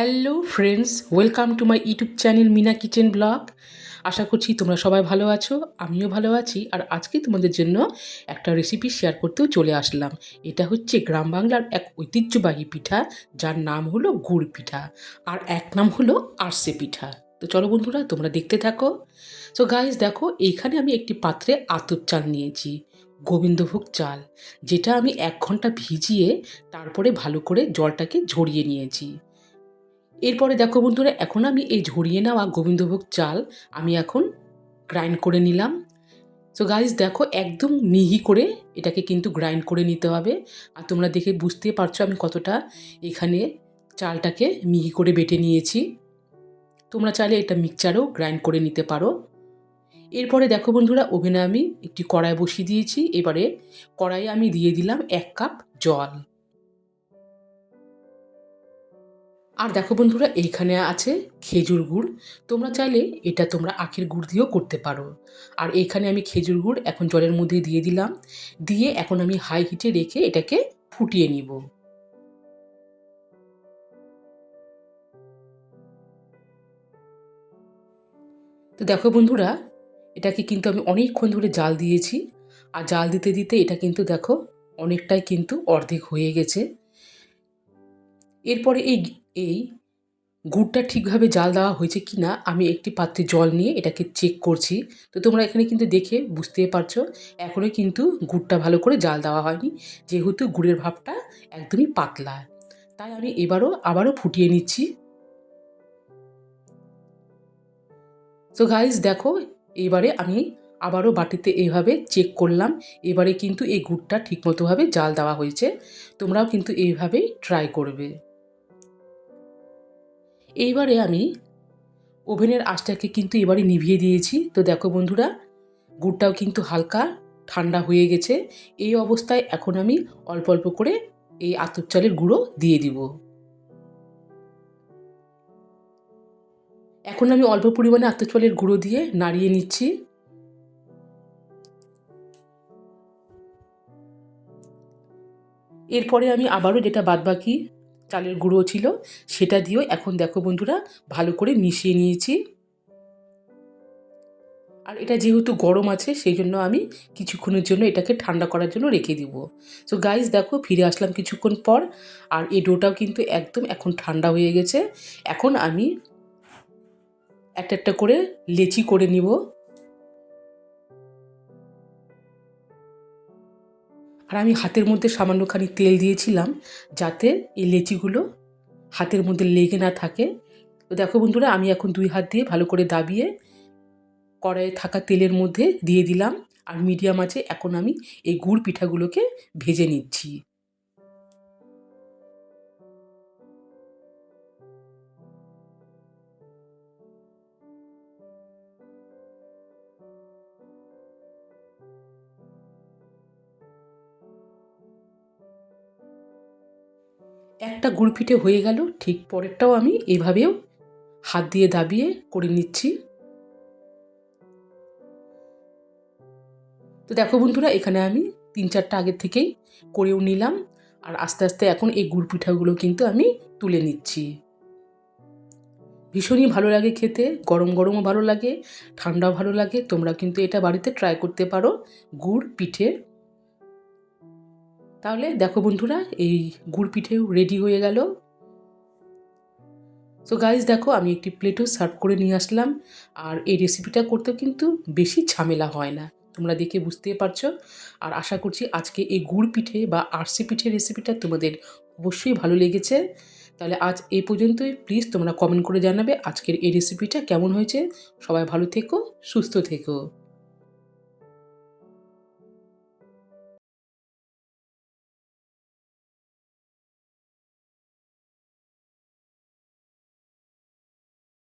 Hello friends, welcome to my YouTube channel Meena kitchen blog. আশা করছি তোমরা সবাই ভালো আছো, আমিও ভালো আছি। আর আজকে তোমাদের জন্য একটা রেসিপি শেয়ার করতেও চলে আসলাম। এটা হচ্ছে গ্রাম বাংলার এক ঐতিহ্যবাহী পিঠা, যার নাম হলো গুড় পিঠা, আর এক নাম হলো আরসে পিঠা। তো চলো বন্ধুরা, তোমরা দেখতে থাকো। সো গাইজ দেখো, এইখানে আমি একটি পাত্রে আতপ চাল নিয়েছি, গোবিন্দভোগ চাল, যেটা আমি 1 ঘন্টা ভিজিয়ে তারপরে ভালো করে জলটাকে ঝরিয়ে নিয়েছি। এরপরে দেখো বন্ধুরা, এখন আমি এই ঝরিয়ে নেওয়া গোবিন্দভোগ চাল আমি এখন গ্রাইন্ড করে নিলাম। সো গাইজ দেখো, একদম মিহি করে এটাকে কিন্তু গ্রাইন্ড করে নিতে হবে। আর তোমরা দেখে বুঝতে পারছো আমি কতটা এখানে চালটাকে মিহি করে বেটে নিয়েছি। তোমরা চাইলে এটা মিক্সচারেও গ্রাইন্ড করে নিতে পারো। এরপরে দেখো বন্ধুরা, ওভেনে আমি একটি কড়াই বসিয়ে দিয়েছি। এবারে কড়াইয়ে আমি দিয়ে দিলাম 1 কাপ জল। আর দেখো বন্ধুরা, এইখানে আছে খেজুর গুড়। তোমরা চাইলে এটা তোমরা আখের গুড় দিয়েও করতে পারো। আর এইখানে আমি খেজুর গুড় এখন জলের মধ্যে দিয়ে দিলাম। দিয়ে এখন আমি হাই হিটে রেখে এটাকে ফুটিয়ে নিব। তো দেখো বন্ধুরা, এটাকে কিন্তু আমি অনেকক্ষণ ধরে জাল দিয়েছি। আর জাল দিতে দিতে এটা কিন্তু দেখো অনেকটাই কিন্তু অর্ধেক হয়ে গেছে। এরপরে এই এই গুড়টা ঠিকভাবে জাল দেওয়া হয়েছে কি না আমি একটি পাত্রে জল নিয়ে এটাকে চেক করছি। তো তোমরা এখানে কিন্তু দেখে বুঝতেই পারছো এখনও কিন্তু গুড়টা ভালো করে জাল দেওয়া হয়নি, যেহেতু গুড়ের ভাবটা একদমই পাতলা। তাই আমি আবারও ফুটিয়ে নিচ্ছি। সো গাইজ দেখো, এবারে আমি আবারও বাটিতে এইভাবে চেক করলাম। এবারে কিন্তু এই গুড়টা ঠিকমতোভাবে জাল দেওয়া হয়েছে। তোমরাও কিন্তু এইভাবেই ট্রাই করবে। এইবারে আমি ওভেনের আঁচটাকে কিন্তু এবারে নিভিয়ে দিয়েছি। তো দেখো বন্ধুরা, গুড়টাও কিন্তু হালকা ঠান্ডা হয়ে গেছে। এই অবস্থায় এখন আমি অল্প অল্প করে এই আতপ চালের গুঁড়ো দিয়ে দিব। এখন আমি অল্প পরিমাণে আতপ চালের গুঁড়ো দিয়ে নাড়িয়ে নিচ্ছি। এরপরে আমি আবারও যেটা বাদবাকি চালের গুঁড়ো ছিল সেটা দিয়েও এখন দেখো বন্ধুরা ভালো করে মিশিয়ে নিয়েছি। আর এটা যেহেতু গরম আছে সেই জন্য আমি কিছুক্ষণের জন্য এটাকে ঠান্ডা করার জন্য রেখে দিব। সো গাইজ দেখো, ফিরে আসলাম কিছুক্ষণ পর। আর এই ডোটাও কিন্তু একদম এখন ঠান্ডা হয়ে গেছে। এখন আমি একটা একটা করে লেচি করে নিব। আর আমি হাতের মধ্যে সামান্যখানি তেল দিয়েছিলাম, যাতে এই লেচিগুলো হাতের মধ্যে লেগে না থাকে। তো দেখো বন্ধুরা, আমি এখন 2 হাত দিয়ে ভালো করে দাবিয়ে কড়াইয়ে থাকা তেলের মধ্যে দিয়ে দিলাম। আর মিডিয়াম আঁচে এখন আমি এই গুড় পিঠাগুলোকে ভেজে নিচ্ছি। একটা গুড় পিঠে হয়ে গেল, ঠিক পরেরটাও আমি এভাবেও হাত দিয়ে দাবিয়ে করে নিচ্ছি। তো দেখো বন্ধুরা, এখানে আমি 3-4টা আগের থেকেই করেও নিলাম। আর আস্তে আস্তে এখন এই গুড় পিঠাগুলো কিন্তু আমি তুলে নিচ্ছি। ভীষণই ভালো লাগে খেতে, গরম গরমও ভালো লাগে, ঠান্ডাও ভালো লাগে। তোমরা কিন্তু এটা বাড়িতে ট্রাই করতে পারো, গুড় পিঠে। তাহলে দেখো বন্ধুরা, এই গুড় পিঠেও রেডি হয়ে গেল। সো গাইজ দেখো, আমি একটি প্লেটও সার্ভ করে নিয়ে আসলাম। আর এই রেসিপিটা করতে কিন্তু বেশি ঝামেলা হয় না, তোমরা দেখে বুঝতেই পারছো। আর আশা করছি আজকে এই গুড় পিঠে বা আরসে পিঠে রেসিপিটা তোমাদের অবশ্যই ভালো লেগেছে। তাহলে আজ এই পর্যন্তই। প্লিজ তোমরা কমেন্ট করে জানাবে আজকের এই রেসিপিটা কেমন হয়েছে। সবাই ভালো থেকো, সুস্থ থেকো।